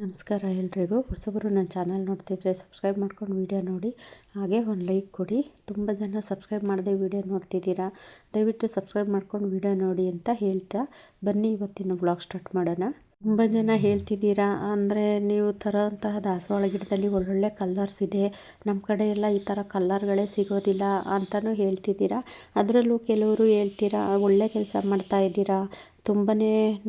ನಮಸ್ಕಾರ ಎಲ್ರಿಗೂ. ಹೊಸಬರು ನನ್ನ ಚಾನಲ್ ನೋಡ್ತಿದ್ರೆ ಸಬ್ಸ್ಕ್ರೈಬ್ ಮಾಡ್ಕೊಂಡು ವಿಡಿಯೋ ನೋಡಿ, ಹಾಗೆ ಒಂದು ಲೈಕ್ ಕೊಡಿ. ತುಂಬ ಜನ ಸಬ್ಸ್ಕ್ರೈಬ್ ಮಾಡದೆ ವಿಡಿಯೋ ನೋಡ್ತಿದ್ದೀರಾ, ದಯವಿಟ್ಟು ಸಬ್ಸ್ಕ್ರೈಬ್ ಮಾಡ್ಕೊಂಡು ವಿಡಿಯೋ ನೋಡಿ ಅಂತ ಹೇಳ್ತಾ ಬನ್ನಿ ಇವತ್ತಿನ ಬ್ಲಾಗ್ ಸ್ಟಾರ್ಟ್ ಮಾಡೋಣ. ತುಂಬ ಜನ ಹೇಳ್ತಿದ್ದೀರಾ ಅಂದರೆ ನೀವು ತರೋಂತಹ ದಾಸವಾಳ ಗಿಡದಲ್ಲಿ ಒಳ್ಳೊಳ್ಳೆ ಕಲರ್ಸ್ ಇದೆ, ನಮ್ಮ ಕಡೆ ಎಲ್ಲ ಈ ಥರ ಕಲರ್ಗಳೇ ಸಿಗೋದಿಲ್ಲ ಅಂತಲೂ ಹೇಳ್ತಿದ್ದೀರಾ. ಅದರಲ್ಲೂ ಕೆಲವರು ಹೇಳ್ತೀರಾ ಒಳ್ಳೆ ಕೆಲಸ ಮಾಡ್ತಾ ಇದ್ದೀರಾ, ತುಂಬಾ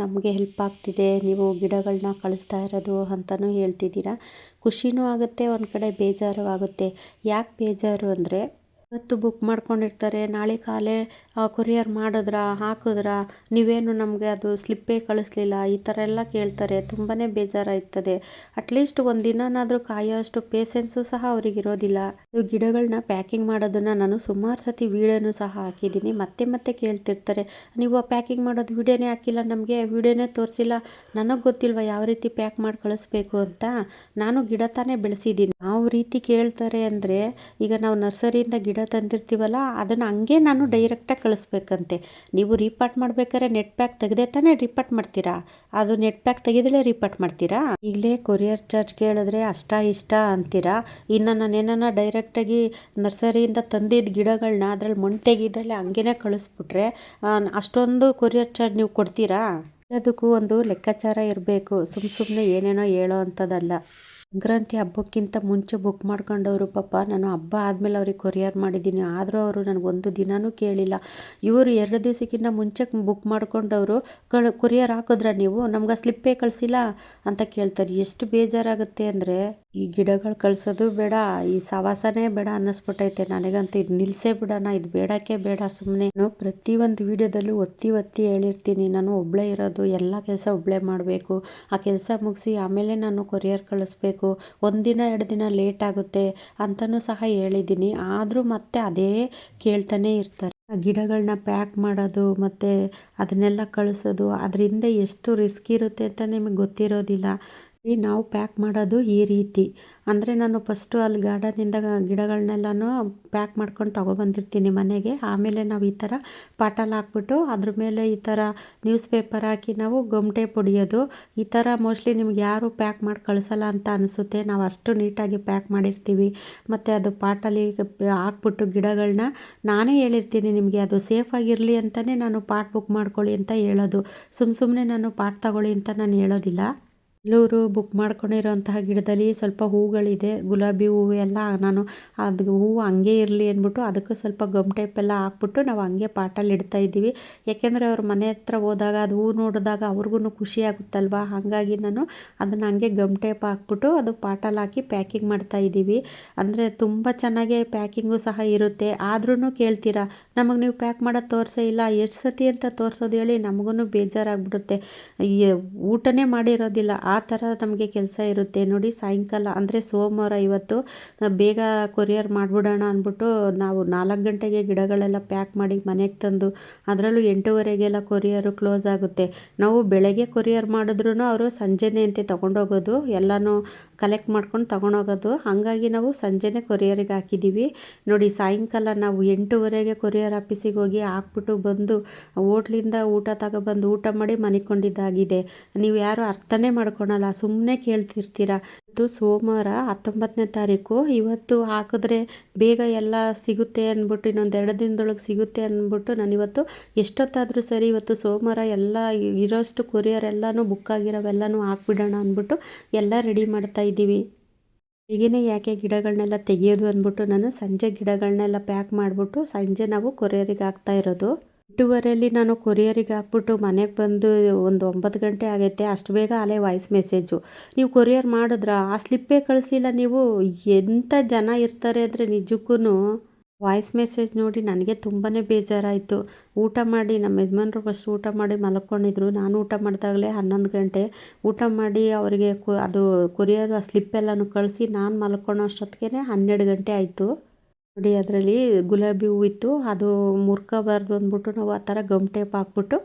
ನಮಗೆ ಹೆಲ್ಪ್ ಆಗ್ತಿದೆ ನೀವು ಗಿಡಗಳನ್ನ ಕಳಿಸ್ತಾ ಇರೋದು ಅಂತಲೂ ಹೇಳ್ತಿದ್ದೀರಾ. ಖುಷಿನೂ ಆಗುತ್ತೆ, ಒಂದು ಕಡೆ ಬೇಜಾರು ಆಗುತ್ತೆ. ಯಾಕೆ ಬೇಜಾರು ಅಂದರೆ ಇವತ್ತು ಬುಕ್ ಮಾಡ್ಕೊಂಡಿರ್ತಾರೆ, ನಾಳೆ ಕಾಲೇ ಕೊರಿಯರ್ ಹಾಕಿದ್ರಾ ನೀವೇನು ನಮಗೆ ಅದು ಸ್ಲಿಪ್ಪೇ ಕಳಿಸ್ಲಿಲ್ಲ, ಈ ಥರ ಎಲ್ಲ ಕೇಳ್ತಾರೆ. ತುಂಬಾ ಬೇಜಾರಾಯ್ತದೆ. ಅಟ್ಲೀಸ್ಟ್ ಒಂದು ದಿನನಾದರೂ ಕಾಯೋಷ್ಟು ಪೇಷನ್ಸು ಸಹ ಅವ್ರಿಗೆ ಇರೋದಿಲ್ಲ. ಗಿಡಗಳನ್ನ ಪ್ಯಾಕಿಂಗ್ ಮಾಡೋದನ್ನು ನಾನು ಸುಮಾರು ಸತಿ ವೀಡಿಯೋನೂ ಸಹ ಹಾಕಿದ್ದೀನಿ. ಮತ್ತೆ ಕೇಳ್ತಿರ್ತಾರೆ, ನೀವು ಪ್ಯಾಕಿಂಗ್ ಮಾಡೋದು ವೀಡಿಯೋನೇ ಹಾಕಿಲ್ಲ, ನಮಗೆ ವೀಡಿಯೋನೇ ತೋರಿಸಿಲ್ಲ, ನನಗೆ ಗೊತ್ತಿಲ್ವ ಯಾವ ರೀತಿ ಪ್ಯಾಕ್ ಮಾಡಿ ಕಳಿಸ್ಬೇಕು ಅಂತ. ನಾನು ಗಿಡ ತಾನೇ ಬೆಳೆಸಿದ್ದೀನಿ. ಯಾವ ರೀತಿ ಕೇಳ್ತಾರೆ ಅಂದರೆ, ಈಗ ನಾವು ನರ್ಸರಿಯಿಂದ ಗಿಡ ತಂದಿರ್ತೀವಲ್ಲ ಅದನ್ನು ಹಂಗೆ ನಾನು ಡೈರೆಕ್ಟಾಗಿ ಕಳಿಸ್ಬೇಕಂತೆ. ನೀವು ರೀಪಾಟ್ ಮಾಡ್ಬೇಕಾದ್ರೆ ನೆಟ್ ಪ್ಯಾಕ್ ತೆಗೆದೇ ತಾನೇ ರೀಪಾಟ್ ಮಾಡ್ತೀರಾ, ಅದು ನೆಟ್ ಪ್ಯಾಕ್ ತೆಗೆದಲೇ ರೀಪಾಟ್ ಮಾಡ್ತೀರಾ? ಈಗಲೇ ಕೊರಿಯರ್ ಚಾರ್ಜ್ ಕೇಳಿದ್ರೆ ಅಷ್ಟ ಇಷ್ಟ ಅಂತೀರಾ. ಇನ್ನು ನಾನೇನ ಡೈರೆಕ್ಟಾಗಿ ನರ್ಸರಿಯಿಂದ ತಂದಿದ್ದ ಗಿಡಗಳನ್ನ ಅದರಲ್ಲಿ ಮಣ್ಣು ತೆಗೆದಲ್ಲೇ ಹಂಗೇ ಕಳಿಸ್ಬಿಟ್ರೆ ಅಷ್ಟೊಂದು ಕೊರಿಯರ್ ಚಾರ್ಜ್ ನೀವು ಕೊಡ್ತೀರಾ? ಅದಕ್ಕೂ ಒಂದು ಲೆಕ್ಕಾಚಾರ ಇರಬೇಕು, ಸುಮ್ಮನೆ ಏನೇನೋ ಹೇಳೋ ಅಂಥದ್ದಲ್ಲ. ಸಂಕ್ರಾಂತಿ ಹಬ್ಬಕ್ಕಿಂತ ಮುಂಚೆ ಬುಕ್ ಮಾಡ್ಕೊಂಡವರು ಪಾಪ, ನಾನು ಹಬ್ಬ ಆದಮೇಲೆ ಅವ್ರಿಗೆ ಕೊರಿಯರ್ ಮಾಡಿದ್ದೀನಿ, ಆದರೂ ಅವರು ನನಗೊಂದು ದಿನವೂ ಕೇಳಿಲ್ಲ. ಇವರು 2 ದಿವಸಕ್ಕಿಂತ ಮುಂಚೆ ಬುಕ್ ಮಾಡ್ಕೊಂಡವರು ಕೊರಿಯರ್ ಹಾಕಿದ್ರ ನೀವು, ನಮ್ಗೆ ಸ್ಲಿಪ್ಪೇ ಕಳಿಸಿಲ್ಲ ಅಂತ ಕೇಳ್ತಾರೆ. ಎಷ್ಟು ಬೇಜಾರಾಗುತ್ತೆ ಅಂದರೆ, ಈ ಗಿಡಗಳು ಕಳಿಸೋದು ಬೇಡ, ಈ ಸವಾಸನೇ ಬೇಡ ಅನ್ನಿಸ್ಬಿಟ್ಟೈತೆ ನನಗಂತೂ. ಇದು ನಿಲ್ಲಿಸೇ ಬಿಡೋಣ, ಇದು ಬೇಡಕ್ಕೆ ಬೇಡ. ಸುಮ್ಮನೆ ನಾನು ಪ್ರತಿಯೊಂದು ವೀಡಿಯೋದಲ್ಲೂ ಒತ್ತಿ ಹೇಳಿರ್ತೀನಿ, ನಾನು ಒಬ್ಬಳೇ ಇರೋದು, ಎಲ್ಲ ಕೆಲಸ ಒಬ್ಬಳೇ ಮಾಡಬೇಕು, ಆ ಕೆಲಸ ಮುಗಿಸಿ ಆಮೇಲೆ ನಾನು ಕೊರಿಯರ್ ಕಳಿಸ್ಬೇಕು, 1 ದಿನ 2 ದಿನ ಲೇಟ್ ಆಗುತ್ತೆ ಅಂತಲೂ ಸಹ ಹೇಳಿದ್ದೀನಿ. ಆದರೂ ಮತ್ತೆ ಅದೇ ಕೇಳ್ತಾನೆ ಇರ್ತಾರೆ. ಆ ಗಿಡಗಳನ್ನ ಪ್ಯಾಕ್ ಮಾಡೋದು ಮತ್ತು ಅದನ್ನೆಲ್ಲ ಕಳಿಸೋದು, ಅದರಿಂದ ಎಷ್ಟು ರಿಸ್ಕ್ ಇರುತ್ತೆ ಅಂತ ನಿಮಗೆ ಗೊತ್ತಿರೋದಿಲ್ಲ. ನಾವು ಪ್ಯಾಕ್ ಮಾಡೋದು ಈ ರೀತಿ ಅಂದರೆ, ನಾನು ಫಸ್ಟು ಅಲ್ಲಿ ಗಾರ್ಡನಿಂದ ಗಿಡಗಳನ್ನೆಲ್ಲನೂ ಪ್ಯಾಕ್ ಮಾಡ್ಕೊಂಡು ತೊಗೊಬಂದಿರ್ತೀನಿ ಮನೆಗೆ. ಆಮೇಲೆ ನಾವು ಈ ಥರ ಪಾಟಲ್ಲಿ ಹಾಕ್ಬಿಟ್ಟು ಅದ್ರ ಮೇಲೆ ಈ ಥರ ನ್ಯೂಸ್ ಪೇಪರ್ ಹಾಕಿ ನಾವು ಗೊಮಟೆ ಹೊಡಿಯೋದು. ಈ ಥರ ಮೋಸ್ಟ್ಲಿ ನಿಮ್ಗೆ ಯಾರು ಪ್ಯಾಕ್ ಮಾಡಿ ಕಳಿಸಲ್ಲ ಅಂತ ಅನಿಸುತ್ತೆ. ನಾವು ಅಷ್ಟು ನೀಟಾಗಿ ಪ್ಯಾಕ್ ಮಾಡಿರ್ತೀವಿ. ಮತ್ತು ಅದು ಪಾಟಲ್ಲಿ ಹಾಕ್ಬಿಟ್ಟು ಗಿಡಗಳನ್ನ ನಾನೇ ಹೇಳಿರ್ತೀನಿ, ನಿಮಗೆ ಅದು ಸೇಫಾಗಿರಲಿ ಅಂತಲೇ ನಾನು ಪಾಟ್ ಬುಕ್ ಮಾಡ್ಕೊಳ್ಳಿ ಅಂತ ಹೇಳೋದು. ಸುಮ್ಮನೆ ನಾನು ಪಾಟ್ ತಗೊಳ್ಳಿ ಅಂತ ನಾನು ಹೇಳೋದಿಲ್ಲ. ಎಲ್ಲರೂ ಬುಕ್ ಮಾಡ್ಕೊಂಡಿರೋಂತಹ ಗಿಡದಲ್ಲಿ ಸ್ವಲ್ಪ ಹೂಗಳಿದೆ, ಗುಲಾಬಿ ಹೂವು ಎಲ್ಲ. ನಾನು ಅದು ಹೂವು ಹಂಗೆ ಇರಲಿ ಅಂದ್ಬಿಟ್ಟು ಅದಕ್ಕೆ ಸ್ವಲ್ಪ ಗಮ್ ಟೈಪೆಲ್ಲ ಹಾಕ್ಬಿಟ್ಟು ನಾವು ಹಂಗೆ ಪಾಟಲ್ಲಿ ಇಡ್ತಾಯಿದ್ದೀವಿ. ಯಾಕೆಂದರೆ ಅವ್ರ ಮನೆ ಹತ್ರ ಹೋದಾಗ ಅದು ಹೂವು ನೋಡಿದಾಗ ಅವ್ರಿಗೂ ಖುಷಿ ಆಗುತ್ತಲ್ವ, ಹಾಗಾಗಿ ನಾನು ಅದನ್ನು ಹಂಗೆ ಗಮ್ ಟೇಪ್ ಹಾಕ್ಬಿಟ್ಟು ಅದು ಪಾಟಲ್ಲಿ ಹಾಕಿ ಪ್ಯಾಕಿಂಗ್ ಮಾಡ್ತಾಯಿದ್ದೀವಿ. ಅಂದರೆ ತುಂಬ ಚೆನ್ನಾಗೇ ಪ್ಯಾಕಿಂಗು ಸಹ ಇರುತ್ತೆ. ಆದ್ರೂ ಕೇಳ್ತೀರಾ, ನಮಗೆ ನೀವು ಪ್ಯಾಕ್ ಮಾಡೋದು ತೋರಿಸೇ ಇಲ್ಲ, ಎಷ್ಟು ಸತಿ ಅಂತ ತೋರಿಸೋದು ಹೇಳಿ. ನಮಗೂ ಬೇಜಾರಾಗ್ಬಿಡುತ್ತೆ. ಊಟನೇ ಮಾಡಿರೋದಿಲ್ಲ, ಆ ಥರ ನಮಗೆ ಕೆಲಸ ಇರುತ್ತೆ. ನೋಡಿ, ಸಾಯಂಕಾಲ ಅಂದರೆ ಸೋಮವಾರ ಇವತ್ತು ಬೇಗ ಕೊರಿಯರ್ ಮಾಡಿಬಿಡೋಣ ಅಂದ್ಬಿಟ್ಟು ನಾವು 4 ಗಂಟೆಗೆ ಗಿಡಗಳೆಲ್ಲ ಪ್ಯಾಕ್ ಮಾಡಿ ಮನೆಗೆ ತಂದು, ಅದರಲ್ಲೂ 8:30ಗೆಲ್ಲ ಕೊರಿಯರು ಕ್ಲೋಸ್ ಆಗುತ್ತೆ. ನಾವು ಬೆಳಗ್ಗೆ ಕೊರಿಯರ್ ಮಾಡಿದ್ರೂ ಅವರು ಸಂಜೆನೇ ಅಂತೆ ತೊಗೊಂಡೋಗೋದು, ಎಲ್ಲನೂ ಕಲೆಕ್ಟ್ ಮಾಡ್ಕೊಂಡು ತೊಗೊಂಡೋಗೋದು. ಹಾಗಾಗಿ ನಾವು ಸಂಜೆನೇ ಕೊರಿಯರಿಗೆ ಹಾಕಿದ್ದೀವಿ. ನೋಡಿ, ಸಾಯಂಕಾಲ ನಾವು 8:30ಗೆ ಕೊರಿಯರ್ ಆಫೀಸಿಗೆ ಹೋಗಿ ಹಾಕ್ಬಿಟ್ಟು ಬಂದು ಹೋಟ್ಲಿಂದ ಊಟ ತಗೊಬಂದು ಊಟ ಮಾಡಿ ಮನಿಕೊಂಡಿದ್ದಾಗಿದೆ. ನೀವು ಯಾರು ಅರ್ಥನೇ ಮಾಡ್ಕೊಳಲ್ಲ, ಸುಮ್ಮನೆ ಕೇಳ್ತಿರ್ತೀರ. ಇವತ್ತು ಸೋಮವಾರ 19ನೇ ತಾರೀಕು. ಇವತ್ತು ಹಾಕಿದ್ರೆ ಬೇಗ ಎಲ್ಲ ಸಿಗುತ್ತೆ ಅಂದ್ಬಿಟ್ಟು, ಇನ್ನೊಂದು 2 ದಿನದೊಳಗೆ ಸಿಗುತ್ತೆ ಅಂದ್ಬಿಟ್ಟು ನಾನಿವತ್ತು ಎಷ್ಟೊತ್ತಾದರೂ ಸರಿ ಇವತ್ತು ಸೋಮವಾರ ಎಲ್ಲ ಇರೋಷ್ಟು ಕೊರಿಯರ್ ಎಲ್ಲನೂ ಬುಕ್ ಆಗಿರೋವೆಲ್ಲನೂ ಹಾಕ್ಬಿಡೋಣ ಅಂದ್ಬಿಟ್ಟು ಎಲ್ಲ ರೆಡಿ ಮಾಡ್ತಾಯಿದ್ದೀವಿ. ಹೀಗೇ ಯಾಕೆ ಗಿಡಗಳನ್ನೆಲ್ಲ ತೆಗೆಯೋದು ಅಂದ್ಬಿಟ್ಟು ನಾನು ಸಂಜೆ ಗಿಡಗಳನ್ನೆಲ್ಲ ಪ್ಯಾಕ್ ಮಾಡಿಬಿಟ್ಟು ಸಂಜೆ ನಾವು ಕೊರಿಯರಿಗೆ ಹಾಕ್ತಾ ಇರೋದು. 8:30ಯಲ್ಲಿ ನಾನು ಕೊರಿಯರಿಗೆ ಹಾಕ್ಬಿಟ್ಟು ಮನೆಗೆ ಬಂದು ಒಂದು 9 ಗಂಟೆ ಆಗೈತೆ. ಅಷ್ಟು ಬೇಗ ಅಲ್ಲೇ ವಾಯ್ಸ್ ಮೆಸೇಜು, ನೀವು ಕೊರಿಯರ್ ಮಾಡಿದ್ರಾ, ಆ ಸ್ಲಿಪ್ಪೇ ಕಳಿಸಿಲ್ಲ ನೀವು. ಎಂಥ ಜನ ಇರ್ತಾರೆ ಅಂದರೆ ನಿಜಕ್ಕೂ. ವಾಯ್ಸ್ ಮೆಸೇಜ್ ನೋಡಿ ನನಗೆ ತುಂಬಾ ಬೇಜಾರಾಯಿತು. ಊಟ ಮಾಡಿ ನಮ್ಮ ಯಜಮಾನ್ರು ಫಸ್ಟ್ ಊಟ ಮಾಡಿ ಮಲ್ಕೊಂಡಿದ್ರು. ನಾನು ಊಟ ಮಾಡಿದಾಗಲೇ 11 ಗಂಟೆ. ಊಟ ಮಾಡಿ ಅವರಿಗೆ ಅದು ಕೊರಿಯರ್ ಆ ಸ್ಲಿಪ್ಪೆಲ್ಲನೂ ಕಳಿಸಿ ನಾನು ಮಲ್ಕೊಳ್ಳೋ ಅಷ್ಟೊತ್ತಿಗೆ 12 ಗಂಟೆ ಆಯಿತು. ನೋಡಿ ಅದರಲ್ಲಿ ಗುಲಾಬಿ ಹೂ ಇತ್ತು, ಅದು ಮುರ್ಕೋಬಾರ್ದು ಅಂದ್ಬಿಟ್ಟು ನಾವು ಆ ಥರ ಗಮ್ ಟೇಪ್ ಹಾಕ್ಬಿಟ್ಟು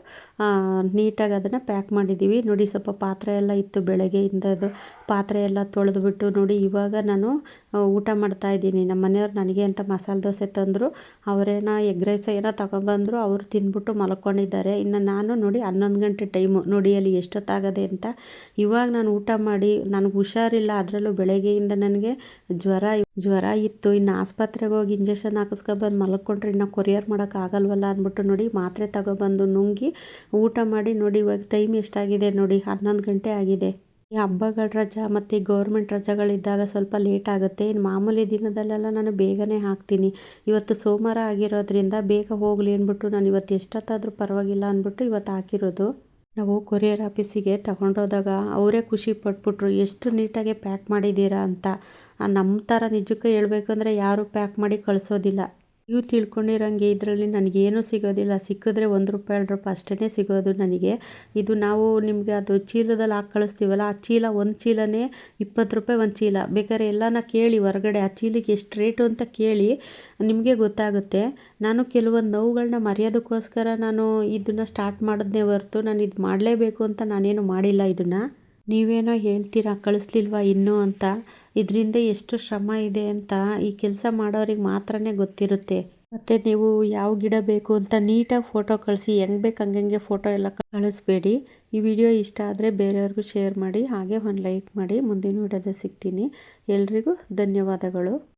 ನೀಟಾಗಿ ಅದನ್ನು ಪ್ಯಾಕ್ ಮಾಡಿದ್ದೀವಿ. ನೋಡಿ ಸ್ವಲ್ಪ ಪಾತ್ರೆ ಎಲ್ಲ ಇತ್ತು ಬೆಳಗ್ಗೆಯಿಂದದು, ಪಾತ್ರೆ ಎಲ್ಲ ತೊಳೆದ್ಬಿಟ್ಟು ನೋಡಿ ಇವಾಗ ನಾನು ಊಟ ಮಾಡ್ತಾಯಿದ್ದೀನಿ. ನಮ್ಮ ಮನೆಯವ್ರು ನನಗೆ ಅಂತ ಮಸಾಲೆ ದೋಸೆ ತಂದರು, ಅವರೇನೋ ಎಗ್ ರೈಸ್ ಏನೋ ತಗೊಬಂದರು, ಅವರು ತಿಂದ್ಬಿಟ್ಟು ಮಲ್ಕೊಂಡಿದ್ದಾರೆ. ಇನ್ನು ನಾನು ನೋಡಿ 11 ಗಂಟೆ ಟೈಮು, ನೋಡಿ ಅಲ್ಲಿ ಎಷ್ಟೊತ್ತಾಗದೆ ಅಂತ. ಇವಾಗ ನಾನು ಊಟ ಮಾಡಿ, ನನಗೆ ಹುಷಾರಿಲ್ಲ, ಅದರಲ್ಲೂ ಬೆಳಗ್ಗೆಯಿಂದ ನನಗೆ ಜ್ವರ ಇತ್ತು. ಇನ್ನು ಆಸ್ಪತ್ರೆಗೆ ಹೋಗಿ ಇಂಜೆಕ್ಷನ್ ಹಾಕಿಸ್ಕೊಬಂದು ಮಲ್ಕೊಂಡ್ರೆ ಇನ್ನು ಕೊರಿಯರ್ ಮಾಡೋಕ್ಕಾಗಲ್ವಲ್ಲ ಅಂದ್ಬಿಟ್ಟು ನೋಡಿ ಮಾತ್ರೆ ತಗೊಬಂದು ನುಂಗಿ ಊಟ ಮಾಡಿ. ನೋಡಿ ಇವಾಗ ಟೈಮ್ ಎಷ್ಟಾಗಿದೆ ನೋಡಿ, 11 ಗಂಟೆ ಆಗಿದೆ. ಈ ಹಬ್ಬಗಳ ರಜಾ ಮತ್ತು ಗೌರ್ಮೆಂಟ್ ರಜೆಗಳಿದ್ದಾಗ ಸ್ವಲ್ಪ ಲೇಟ್ ಆಗುತ್ತೆ. ಇನ್ನು ಮಾಮೂಲಿ ದಿನದಲ್ಲೆಲ್ಲ ನಾನು ಬೇಗನೆ ಹಾಕ್ತೀನಿ. ಇವತ್ತು ಸೋಮವಾರ ಆಗಿರೋದ್ರಿಂದ ಬೇಗ ಹೋಗಲಿ ಅಂದ್ಬಿಟ್ಟು ನಾನು ಇವತ್ತು ಎಷ್ಟೊತ್ತಾದರೂ ಪರವಾಗಿಲ್ಲ ಅಂದ್ಬಿಟ್ಟು ಇವತ್ತು ಹಾಕಿರೋದು. ನಾವು ಕೊರಿಯರ್ ಆಫೀಸಿಗೆ ತಗೊಂಡೋದಾಗ ಅವರೇ ಖುಷಿ ಪಟ್ಬಿಟ್ರು, ಎಷ್ಟು ನೀಟಾಗಿ ಪ್ಯಾಕ್ ಮಾಡಿದ್ದೀರಾ ಅಂತ. ನಮ್ಮ ಥರ ನಿಜಕ್ಕೂ ಹೇಳ್ಬೇಕಂದ್ರೆ ಯಾರೂ ಪ್ಯಾಕ್ ಮಾಡಿ ಕಳಿಸೋದಿಲ್ಲ. ನೀವು ತಿಳ್ಕೊಂಡಿರೋಂಗೆ ಇದರಲ್ಲಿ ನನಗೇನೂ ಸಿಗೋದಿಲ್ಲ, ಸಿಕ್ಕಿದ್ರೆ ₹1 ₹2 ಅಷ್ಟೇ ಸಿಗೋದು ನನಗೆ. ಇದು ನಾವು ನಿಮಗೆ ಅದು ಚೀಲದಲ್ಲಿ ಹಾಕಿ ಕಳಿಸ್ತೀವಲ್ಲ, ಆ ಚೀಲ ಒಂದು ಚೀಲನೇ ₹20 ಒಂದು ಚೀಲ. ಬೇಕಾದ್ರೆ ಎಲ್ಲನ ಕೇಳಿ ಹೊರಗಡೆ ಆ ಚೀಲಕ್ಕೆ ಎಷ್ಟು ರೇಟು ಅಂತ ಕೇಳಿ, ನಿಮಗೆ ಗೊತ್ತಾಗುತ್ತೆ. ನಾನು ಕೆಲವೊಂದು ನೋವುಗಳನ್ನ ಮರೆಯೋದಕ್ಕೋಸ್ಕರ ನಾನು ಇದನ್ನು ಸ್ಟಾರ್ಟ್ ಮಾಡಿದ್ನೇ ಹೊರತು ನಾನು ಇದು ಮಾಡಲೇಬೇಕು ಅಂತ ನಾನೇನು ಮಾಡಿಲ್ಲ. ಇದನ್ನು ನೀವೇನೋ ಹೇಳ್ತೀರಾ ಕಳಿಸ್ಲಿಲ್ವಾ ಇನ್ನೂ ಅಂತ, ಇದರಿಂದ ಎಷ್ಟು ಶ್ರಮ ಇದೆ ಅಂತ ಈ ಕೆಲಸ ಮಾಡೋರಿಗೆ ಮಾತ್ರನೇ ಗೊತ್ತಿರುತ್ತೆ. ಮತ್ತು ನೀವು ಯಾವ ಗಿಡ ಬೇಕು ಅಂತ ನೀಟಾಗಿ ಫೋಟೋ ಕಳಿಸಿ, ಹೆಂಗೆ ಬೇಕು ಹಂಗೆ ಫೋಟೋ ಎಲ್ಲ ಕಳಿಸ್ಬೇಡಿ. ಈ ವಿಡಿಯೋ ಇಷ್ಟ ಆದರೆ ಬೇರೆಯವ್ರಿಗೂ ಶೇರ್ ಮಾಡಿ, ಹಾಗೆ ಒಂದು ಲೈಕ್ ಮಾಡಿ. ಮುಂದಿನ ವಿಡಿಯೋದಲ್ಲಿ ಸಿಗ್ತೀನಿ. ಎಲ್ರಿಗೂ ಧನ್ಯವಾದಗಳು.